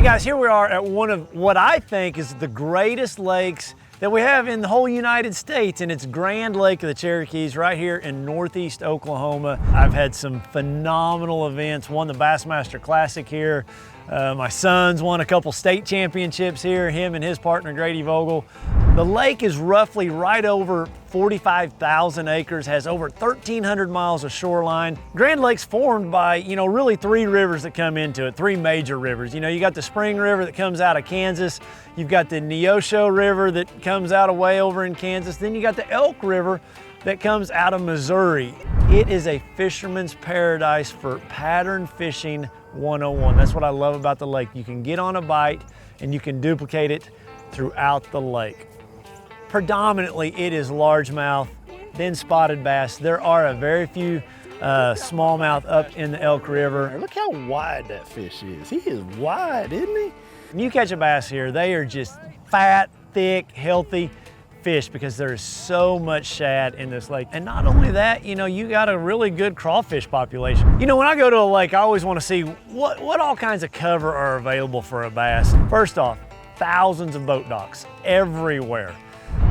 guys, here we are at one of what I think is the greatest lakes that we have in the whole United States, and it's Grand Lake of the Cherokees right here in northeast Oklahoma. I've had some phenomenal events, won the Bassmaster Classic here. My son's won a couple state championships here, him and his partner Grady Vogel. The lake is roughly right over 45,000 acres, has over 1,300 miles of shoreline. Grand Lake's formed by, really three rivers that come into it, three major rivers. You got the Spring River that comes out of Kansas, you've got the Neosho River that comes out of way over in Kansas, then you got the Elk River that comes out of Missouri. It is a fisherman's paradise for pattern fishing 101. That's what I love about the lake. You can get on a bite and you can duplicate it throughout the lake. Predominantly it is largemouth, then spotted bass. There are a very few smallmouth up in the Elk River. Look how wide that fish is. He is wide, isn't he? When you catch a bass here, they are just fat, thick, healthy fish because there is so much shad in this lake. And not only that, you got a really good crawfish population. When I go to a lake, I always want to see what all kinds of cover are available for a bass. First off, thousands of boat docks everywhere.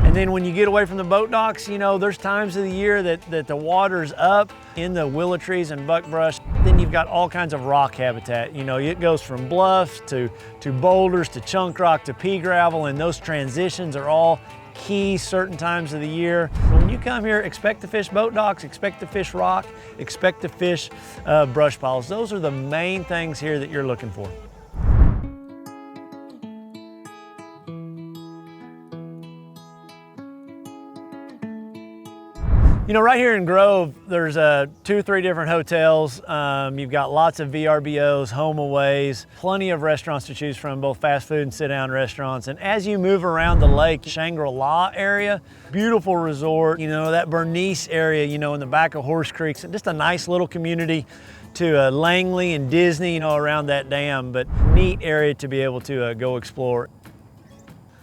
And then when you get away from the boat docks, there's times of the year that the water's up in the willow trees and buckbrush. Then you've got all kinds of rock habitat. It goes from bluffs to boulders to chunk rock to pea gravel, and those transitions are all key certain times of the year. When you come here, expect to fish boat docks, expect to fish rock, expect to fish brush piles. Those are the main things here that you're looking for. Right here in Grove, there's 2 or 3 different hotels. You've got lots of VRBOs, HomeAways, plenty of restaurants to choose from, both fast food and sit-down restaurants. And as you move around the lake, Shangri-La area, beautiful resort, that Bernice area, in the back of Horse Creek, just a nice little community to Langley and Disney, around that dam, but neat area to be able to go explore.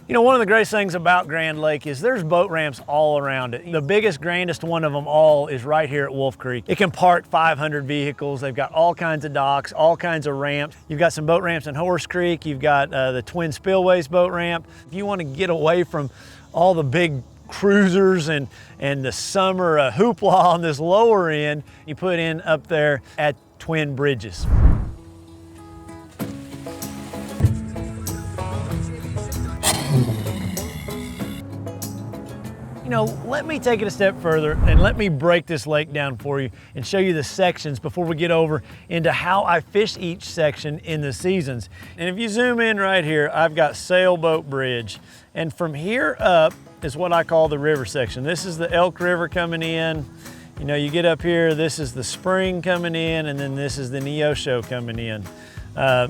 One of the greatest things about Grand Lake is there's boat ramps all around it. The biggest, grandest one of them all is right here at Wolf Creek. It can park 500 vehicles. They've got all kinds of docks, all kinds of ramps. You've got some boat ramps in Horse Creek. You've got the Twin Spillways boat ramp. If you want to get away from all the big cruisers and the summer hoopla on this lower end, you put in up there at Twin Bridges. Let me take it a step further and let me break this lake down for you and show you the sections before we get over into how I fish each section in the seasons. And if you zoom in right here, I've got Sailboat Bridge. And from here up is what I call the river section. This is the Elk River coming in. You get up here, this is the Spring coming in, and then this is the Neosho coming in.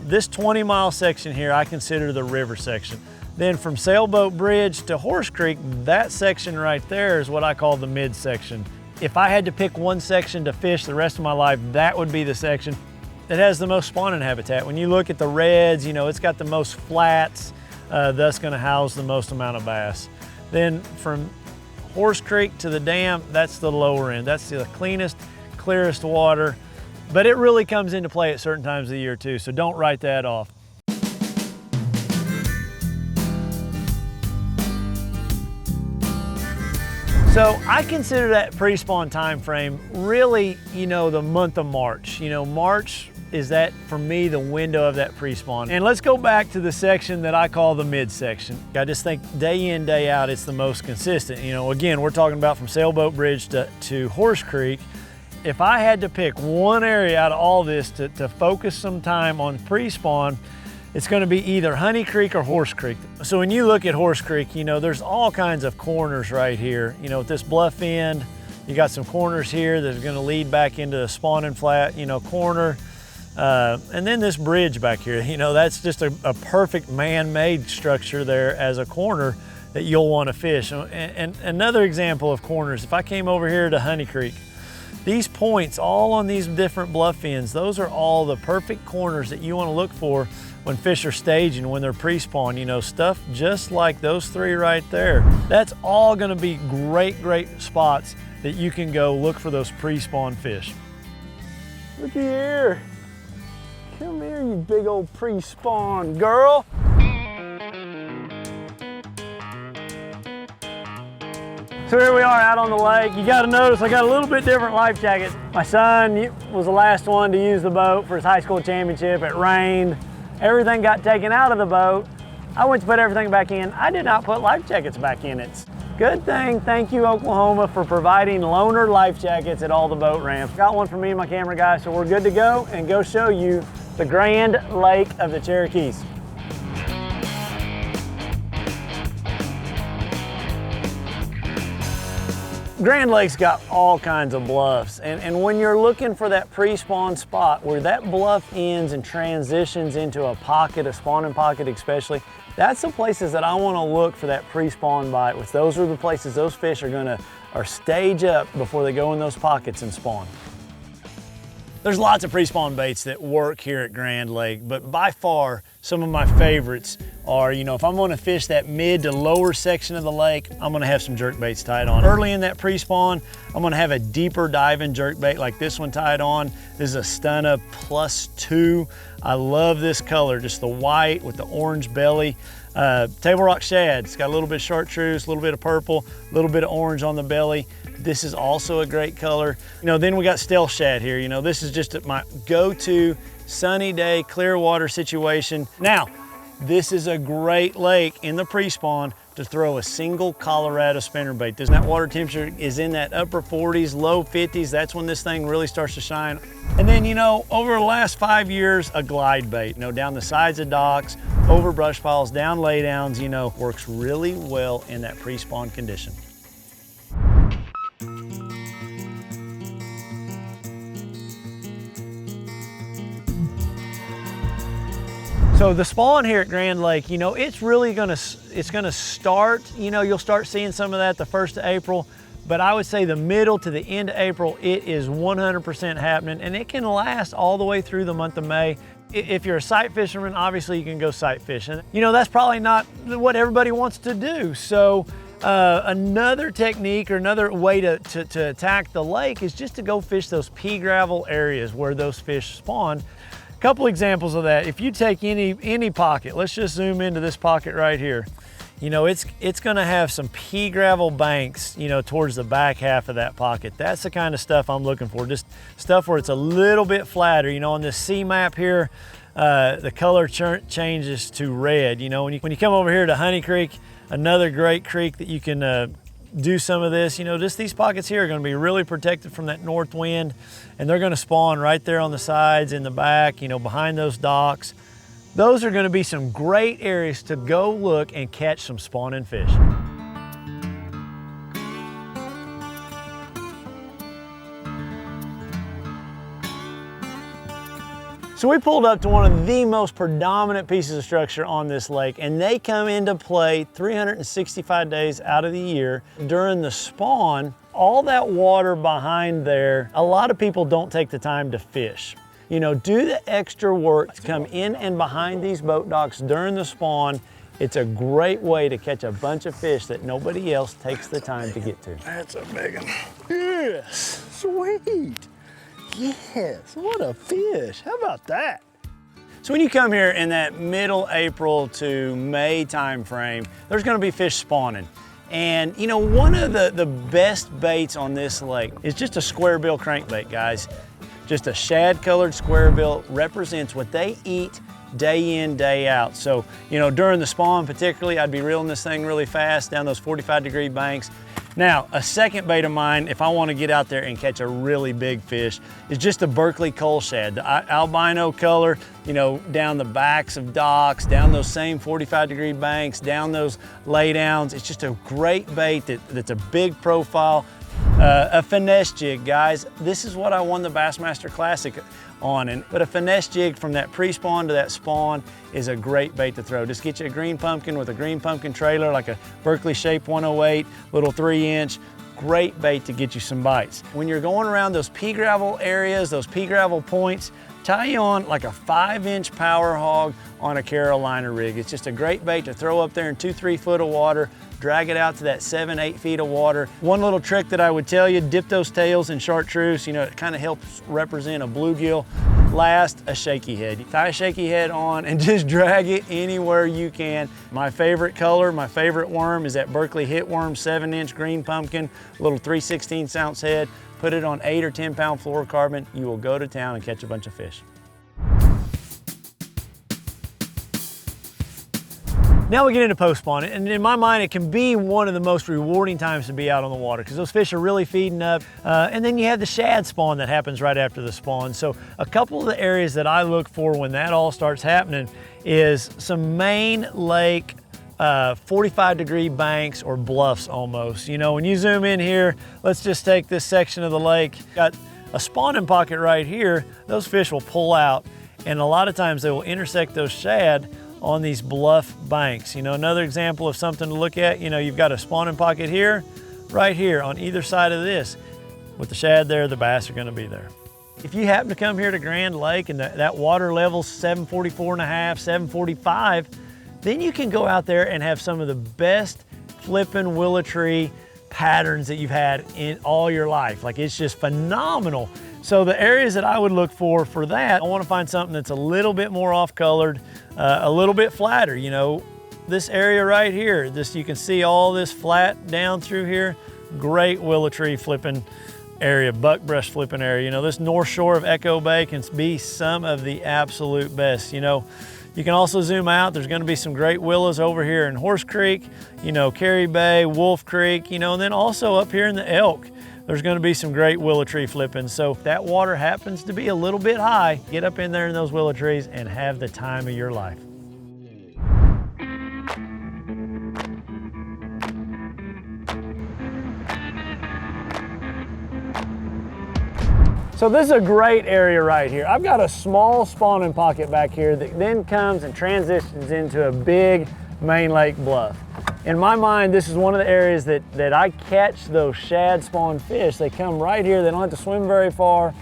This 20-mile section here, I consider the river section. Then from Sailboat Bridge to Horse Creek, that section right there is what I call the midsection. If I had to pick one section to fish the rest of my life, that would be the section that has the most spawning habitat. When you look at the reds, it's got the most flats, thus gonna house the most amount of bass. Then from Horse Creek to the dam, that's the lower end. That's the cleanest, clearest water, but it really comes into play at certain times of the year too, so don't write that off. So I consider that pre-spawn time frame really, the month of March. March is that, for me, the window of that pre-spawn. And let's go back to the section that I call the midsection. I just think day in, day out, it's the most consistent. Again, we're talking about from Sailboat Bridge to Horse Creek. If I had to pick one area out of all this to focus some time on pre-spawn, it's going to be either Honey Creek or Horse Creek. So when you look at Horse Creek, there's all kinds of corners right here. With this bluff end, you got some corners here that are going to lead back into the spawning flat, corner. And then this bridge back here, that's just a perfect man-made structure there as a corner that you'll want to fish. And another example of corners, if I came over here to Honey Creek, these points all on these different bluff ends, those are all the perfect corners that you want to look for when fish are staging, when they're pre-spawn, stuff just like those 3 right there. That's all gonna be great, great spots that you can go look for those pre-spawn fish. Looky here. Come here, you big old pre-spawn girl. So here we are out on the lake. You gotta notice I got a little bit different life jacket. My son was the last one to use the boat for his high school championship. It rained. Everything got taken out of the boat. I went to put everything back in. I did not put life jackets back in it. Good thing, thank you Oklahoma for providing loaner life jackets at all the boat ramps. Got one for me and my camera guy, so we're good to go and go show you the Grand Lake of the Cherokees. Grand Lake's got all kinds of bluffs, and when you're looking for that pre-spawn spot where that bluff ends and transitions into a pocket, a spawning pocket especially, that's the places that I want to look for that pre-spawn bite. With those are the places those fish are gonna stage up before they go in those pockets and spawn. There's lots of pre-spawn baits that work here at Grand Lake, but by far, some of my favorites are, if I'm gonna fish that mid to lower section of the lake, I'm gonna have some jerk baits tied on. Early in that pre-spawn, I'm gonna have a deeper diving jerk bait like this one tied on. This is a Stunna +2. I love this color, just the white with the orange belly. Table rock shad, it's got a little bit of chartreuse, a little bit of purple, a little bit of orange on the belly. This is also a great color. Then we got stealth shad here. This is just my go-to sunny day, clear water situation. Now, this is a great lake in the pre-spawn to throw a single Colorado spinnerbait. That water temperature is in that upper 40s, low 50s. That's when this thing really starts to shine. And then, over the last 5 years, a glide bait, down the sides of docks, over brush piles, down laydowns, works really well in that pre-spawn condition. So the spawn here at Grand Lake, it's really gonna start, you'll start seeing some of that the 1st of April, but I would say the middle to the end of April, it is 100% happening, and it can last all the way through the month of May. If you're a sight fisherman, obviously you can go sight fishing. That's probably not what everybody wants to do. So another technique or another way to attack the lake is just to go fish those pea gravel areas where those fish spawn. Couple examples of that. If you take any pocket, let's just zoom into this pocket right here. It's gonna have some pea gravel banks, towards the back half of that pocket. That's the kind of stuff I'm looking for. Just stuff where it's a little bit flatter. On this sea map here, the color changes to red. When you come over here to Honey Creek, another great creek that you can do some of this. Just these pockets here are gonna be really protected from that north wind, and they're gonna spawn right there on the sides, in the back, behind those docks. Those are gonna be some great areas to go look and catch some spawning fish. So we pulled up to one of the most predominant pieces of structure on this lake, and they come into play 365 days out of the year. During the spawn, all that water behind there, a lot of people don't take the time to fish. Do the extra work to come in and behind these boat docks during the spawn. It's a great way to catch a bunch of fish that nobody else takes the time to get to. That's a big one. Yes, sweet. Yes, what a fish. How about that? So when you come here in that middle April to May time frame, there's gonna be fish spawning. And one of the best baits on this lake is just a square bill crankbait, guys. Just a shad colored square bill represents what they eat day in, day out. So, during the spawn particularly, I'd be reeling this thing really fast down those 45-degree banks. Now, a second bait of mine, if I want to get out there and catch a really big fish, is just a Berkeley coal shad. The albino color, down the backs of docks, down those same 45-degree banks, down those laydowns. It's just a great bait that's a big profile. A finesse jig, guys. This is what I won the Bassmaster Classic on. But a finesse jig from that pre-spawn to that spawn is a great bait to throw. Just get you a green pumpkin with a green pumpkin trailer, like a Berkeley Shape 108, little 3-inch. Great bait to get you some bites. When you're going around those pea gravel areas, those pea gravel points, tie you on like a 5-inch power hog on a Carolina rig. It's just a great bait to throw up there in 2-3 foot of water, drag it out to that 7-8 feet of water. One little trick that I would tell you, dip those tails in chartreuse. It kind of helps represent a bluegill. Last, a shaky head. You tie a shaky head on and just drag it anywhere you can. My favorite color, my favorite worm is that Berkeley Hitworm 7-inch green pumpkin, little 3/16 ounce head. Put it on 8 or 10 pound fluorocarbon. You will go to town and catch a bunch of fish. Now we get into post spawn, and in my mind, it can be one of the most rewarding times to be out on the water because those fish are really feeding up. And then you have the shad spawn that happens right after the spawn. So a couple of the areas that I look for when that all starts happening is some main lake 45-degree banks or bluffs almost. You know, when you zoom in here, let's just take this section of the lake. Got a spawning pocket right here. Those fish will pull out, and a lot of times they will intersect those shad on these bluff banks. You know, another example of something to look at, you know, you've got a spawning pocket here, right here on either side of this. With the shad there, the bass are gonna be there. If you happen to come here to Grand Lake and that water level's 744.5, 745, then you can go out there and have some of the best flipping willow tree patterns that you've had in all your life. Like, it's just phenomenal. So the areas that I would look for that, I want to find something that's a little bit more off-colored, a little bit flatter. You know, this area right here, you can see all this flat down through here. Great willow tree flipping area, buckbrush flipping area. You know, this north shore of Echo Bay can be some of the absolute best. You know, you can also zoom out. There's going to be some great willows over here in Horse Creek, you know, Cary Bay, Wolf Creek, you know, and then also up here in the Elk, there's going to be some great willow tree flipping. So if that water happens to be a little bit high, get up in there in those willow trees and have the time of your life. So this is a great area right here. I've got a small spawning pocket back here that then comes and transitions into a big main lake bluff. In my mind, this is one of the areas that I catch those shad spawn fish. They come right here, they don't have to swim very far,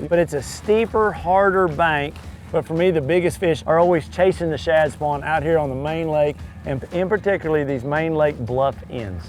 but it's a steeper, harder bank. But for me, the biggest fish are always chasing the shad spawn out here on the main lake, and in particularly these main lake bluff ends.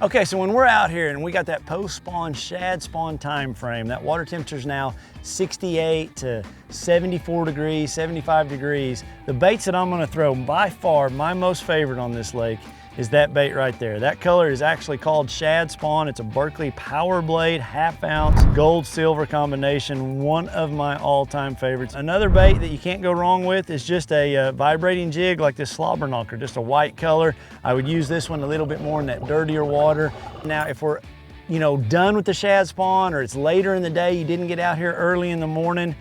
Okay, so when we're out here and we got that post-spawn, shad spawn time frame, that water temperature's now 68 to 74 degrees, 75 degrees. The baits that I'm gonna throw, by far, my most favorite on this lake is that bait right there. That color is actually called shad spawn. It's a Berkeley Power Blade, half-ounce, gold-silver combination, one of my all-time favorites. Another bait that you can't go wrong with is just a vibrating jig like this slobber knocker, just a white color. I would use this one a little bit more in that dirtier water. Now, if we're, you know, done with the shad spawn, or it's later in the day, you didn't get out here early in the morning,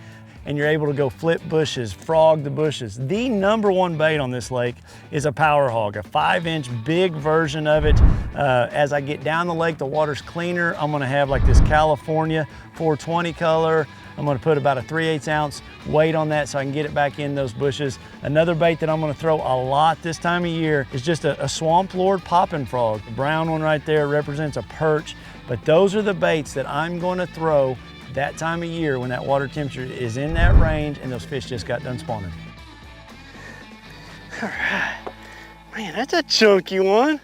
and you're able to go flip bushes, frog the bushes. The #1 bait on this lake is a power hog, a 5-inch big version of it. As I get down the lake, the water's cleaner. I'm gonna have like this California 420 color. I'm gonna put about a 3/8 ounce weight on that so I can get it back in those bushes. Another bait that I'm gonna throw a lot this time of year is just a Swamp Lord popping frog. The brown one right there represents a perch, but those are the baits that I'm gonna throw that time of year when that water temperature is in that range and those fish just got done spawning. All right, man, that's a chunky one.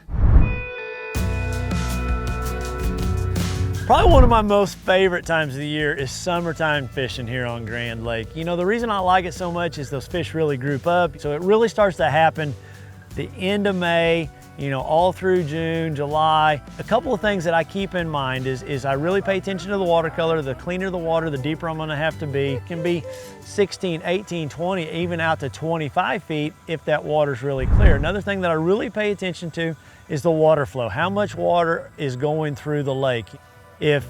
Probably one of my most favorite times of the year is summertime fishing here on Grand Lake. You know, the reason I like it so much is those fish really group up. So it really starts to happen the end of May, you know, all through June, July. A couple of things that I keep in mind is I really pay attention to the watercolor. The cleaner the water, the deeper I'm gonna have to be. It can be 16, 18, 20, even out to 25 feet if that water's really clear. Another thing that I really pay attention to is the water flow. How much water is going through the lake? If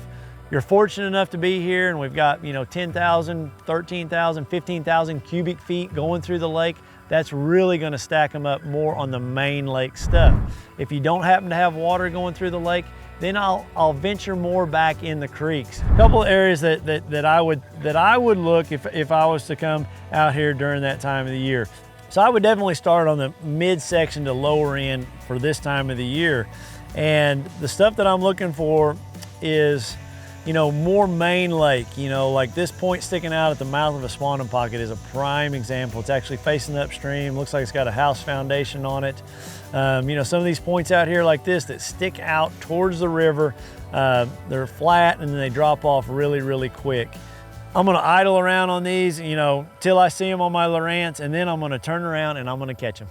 you're fortunate enough to be here and we've got, you know, 10,000, 13,000, 15,000 cubic feet going through the lake, that's really gonna stack them up more on the main lake stuff. If you don't happen to have water going through the lake, then I'll venture more back in the creeks. A couple of areas that I would look if I was to come out here during that time of the year. So I would definitely start on the midsection to lower end for this time of the year. And the stuff that I'm looking for is, you know, more main lake. You know, like this point sticking out at the mouth of a spawning pocket is a prime example. It's actually facing upstream, looks like it's got a house foundation on it. You know, some of these points out here like this that stick out towards the river, they're flat and then they drop off really, really quick. I'm gonna idle around on these, you know, till I see them on my Lowrance, and then I'm gonna turn around and I'm gonna catch them.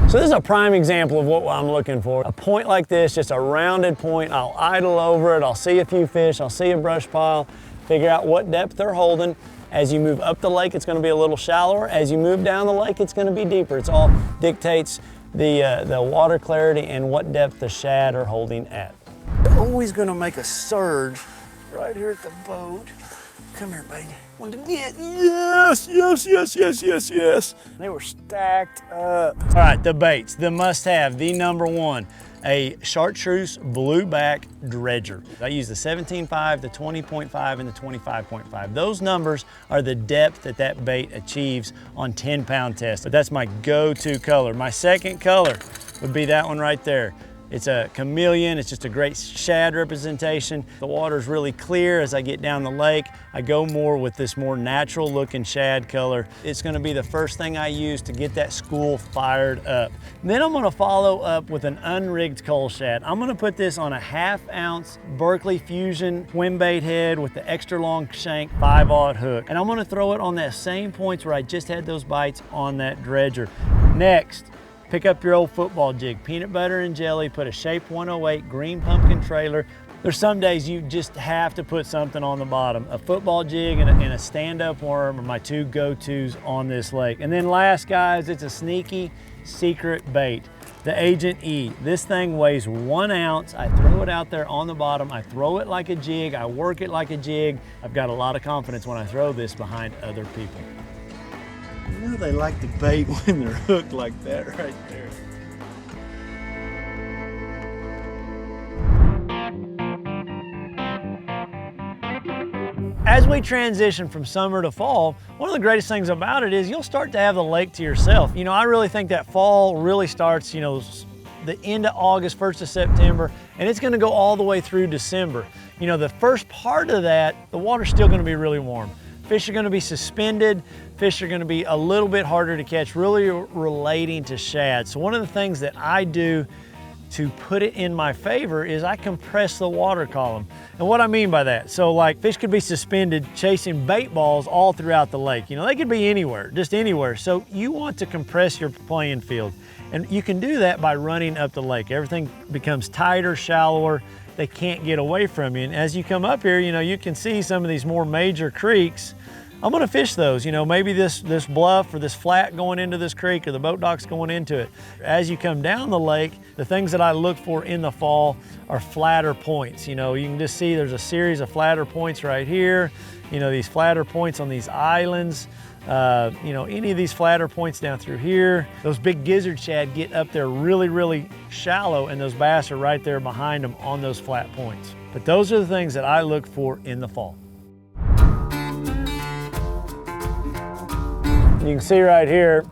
So this is a prime example of what I'm looking for. A point like this, just a rounded point. I'll idle over it, I'll see a few fish, I'll see a brush pile, figure out what depth they're holding. As you move up the lake, it's gonna be a little shallower. As you move down the lake, it's gonna be deeper. It's all dictates the water clarity and what depth the shad are holding at. Always gonna make a surge right here at the boat. Come here, baby. Want to get? Yes, yes, yes, yes, yes, yes. They were stacked up. All right, the baits, the must-have, the number one, a chartreuse blueback dredger. I use the 17.5, the 20.5, and the 25.5. Those numbers are the depth that that bait achieves on 10-pound test. But that's my go-to color. My second color would be that one right there. It's a chameleon, it's just a great shad representation. The water's really clear as I get down the lake. I go more with this more natural looking shad color. It's gonna be the first thing I use to get that school fired up. Then I'm gonna follow up with an unrigged coal shad. I'm gonna put this on a 1/2 ounce Berkeley Fusion swim bait head with the extra long shank 5/0 hook. And I'm gonna throw it on that same points where I just had those bites on that dredger. Next, pick up your old football jig, peanut butter and jelly, put a Shape 108 green pumpkin trailer. There's some days you just have to put something on the bottom. A football jig and a stand-up worm are my two go-tos on this lake. And then last, guys, it's a sneaky secret bait, the Agent E. This thing weighs 1 ounce. I throw it out there on the bottom. I throw it like a jig. I work it like a jig. I've got a lot of confidence when I throw this behind other people. You know they like to bait when they're hooked like that right there. As we transition from summer to fall, one of the greatest things about it is you'll start to have the lake to yourself. You know, I really think that fall really starts, you know, the end of August, 1st of September, and it's gonna go all the way through December. You know, the first part of that, the water's still gonna be really warm. Fish are gonna be suspended. Fish are gonna be a little bit harder to catch, really relating to shad. So one of the things that I do to put it in my favor is I compress the water column. And what I mean by that, so like fish could be suspended chasing bait balls all throughout the lake. You know, they could be anywhere, just anywhere. So you want to compress your playing field. And you can do that by running up the lake. Everything becomes tighter, shallower. They can't get away from you. And as you come up here, you know, you can see some of these more major creeks. I'm gonna fish those, you know, maybe this bluff or this flat going into this creek or the boat docks going into it. As you come down the lake, the things that I look for in the fall are flatter points. You know, you can just see there's a series of flatter points right here. You know, these flatter points on these islands. You know, any of these flatter points down through here. Those big gizzard shad get up there really, really shallow, and those bass are right there behind them on those flat points. But those are the things that I look for in the fall. You can see right here,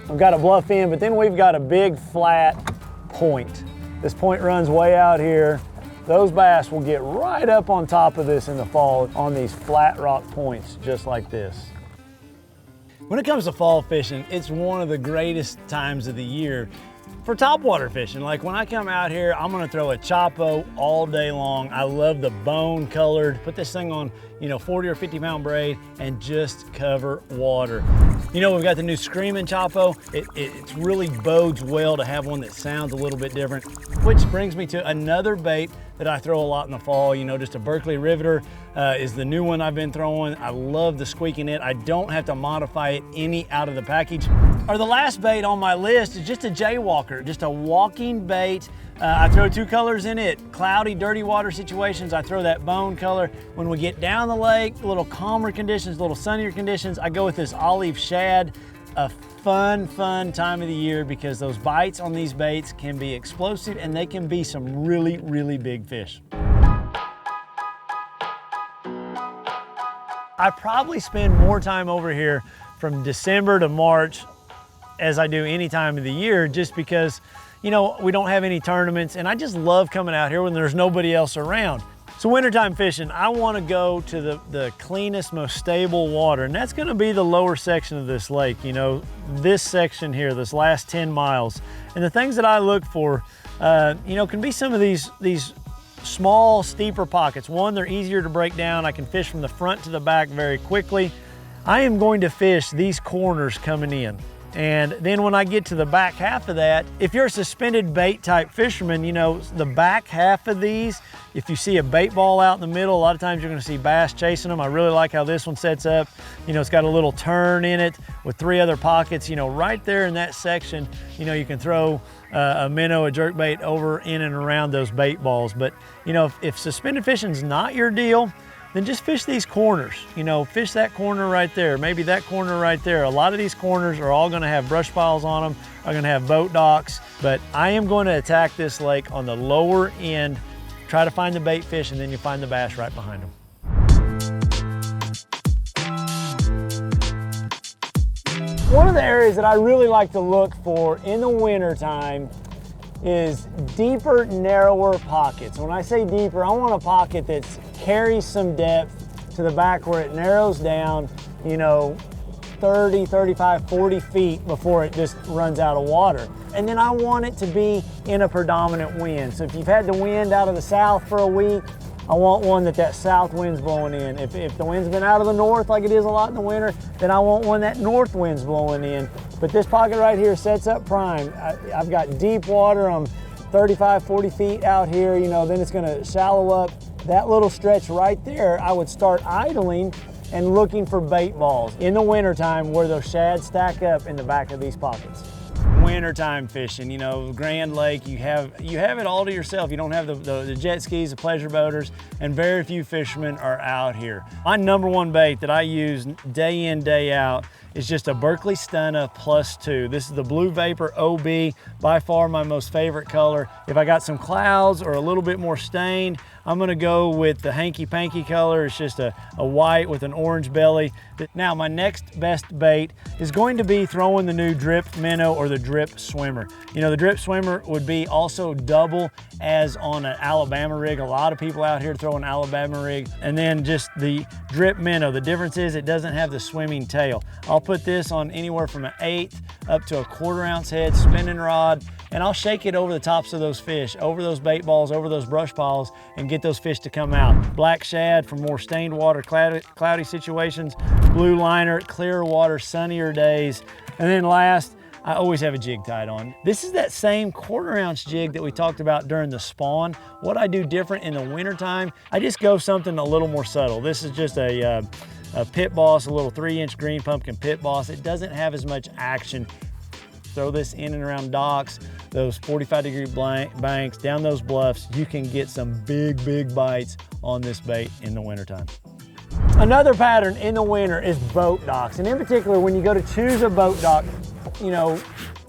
we've got a bluff in, but then we've got a big flat point. This point runs way out here. Those bass will get right up on top of this in the fall on these flat rock points, just like this. When it comes to fall fishing, it's one of the greatest times of the year for topwater fishing. Like when I come out here, I'm gonna throw a Chopo all day long. I love the bone colored, put this thing on, you know, 40 or 50 pound braid and just cover water. You know, we've got the new Screaming Chopo. It really bodes well to have one that sounds a little bit different, which brings me to another bait that I throw a lot in the fall. You know, just a Berkeley Riveter is the new one I've been throwing. I love the squeaking it. I don't have to modify it any out of the package. Or the last bait on my list is just a jaywalker, just a walking bait. I throw two colors in it. Cloudy, dirty water situations, I throw that bone color. When we get down the lake, a little calmer conditions, a little sunnier conditions, I go with this olive shad. A fun time of the year because those bites on these baits can be explosive and they can be some really, really big fish. I probably spend more time over here from December to March as I do any time of the year, just because, you know, we don't have any tournaments and I just love coming out here when there's nobody else around. So wintertime fishing, I want to go to the cleanest, most stable water, and that's going to be the lower section of this lake, you know, this section here, this last 10 miles. And the things that I look for, you know, can be some of these small, steeper pockets. One, they're easier to break down. I can fish from the front to the back very quickly. I am going to fish these corners coming in. And then when I get to the back half of that, if you're a suspended bait type fisherman, you know, the back half of these, if you see a bait ball out in the middle, a lot of times you're gonna see bass chasing them. I really like how this one sets up. You know, it's got a little turn in it with 3 other pockets. You know, right there in that section, you know, you can throw a minnow, a jerkbait over in and around those bait balls. But, you know, if suspended fishing's not your deal, then just fish these corners. You know, fish that corner right there, maybe that corner right there. A lot of these corners are all gonna have brush piles on them, are gonna have boat docks, but I am going to attack this lake on the lower end, try to find the bait fish, and then you find the bass right behind them. One of the areas that I really like to look for in the winter time is deeper, narrower pockets. When I say deeper, I want a pocket that carries some depth to the back where it narrows down, you know, 30, 35, 40 feet before it just runs out of water. And then I want it to be in a predominant wind. So if you've had the wind out of the south for a week, I want one that south wind's blowing in. If the wind's been out of the north like it is a lot in the winter, then I want one that north wind's blowing in. But this pocket right here sets up prime. I've got deep water. I'm 35, 40 feet out here, you know, then it's gonna shallow up. That little stretch right there, I would start idling and looking for bait balls in the wintertime where those shad stack up in the back of these pockets. Wintertime fishing, you know, Grand Lake, you have it all to yourself. You don't have the jet skis, the pleasure boaters, and very few fishermen are out here. My #1 bait that I use day in, day out is just a Berkeley Stunna +2. This is the Blue Vapor OB, by far my most favorite color. If I got some clouds or a little bit more stained, I'm gonna go with the hanky panky color. It's just a white with an orange belly. Now my next best bait is going to be throwing the new drip minnow or the drip swimmer. You know, the drip swimmer would be also double as on an Alabama rig. A lot of people out here throw an Alabama rig. And then just the drip minnow. The difference is it doesn't have the swimming tail. I'll put this on anywhere from an 1/8 up to a 1/4 ounce head spinning rod, and I'll shake it over the tops of those fish, over those bait balls, over those brush piles, and get those fish to come out. Black shad for more stained water, cloudy situations, blue liner, clear water, sunnier days. And then last, I always have a jig tied on. This is that same 1/4 ounce jig that we talked about during the spawn. What I do different in the wintertime, I just go something a little more subtle. This is just a Pit Boss, a little 3-inch green pumpkin Pit Boss. It doesn't have as much action. Throw this in and around docks, those 45-degree banks, down those bluffs. You can get some big bites on this bait in the wintertime. Another pattern in the winter is boat docks. And in particular, when you go to choose a boat dock, you know,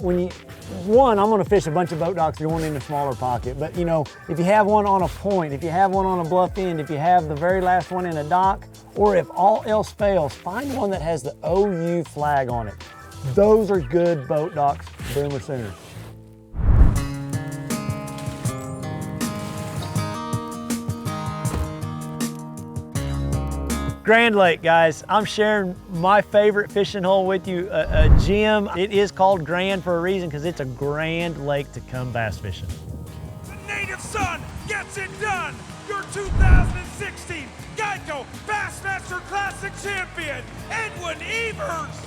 I'm gonna fish a bunch of boat docks going in a smaller pocket. But you know, if you have one on a point, if you have one on a bluff end, if you have the very last one in a dock, or if all else fails, find one that has the OU flag on it. Those are good boat docks, boomer sooners. Grand Lake, guys. I'm sharing my favorite fishing hole with you, a gem. It is called Grand for a reason, because it's a grand lake to come bass fishing. The native son gets it done. Your 2016 Geico Bassmaster Classic champion, Edwin Evers.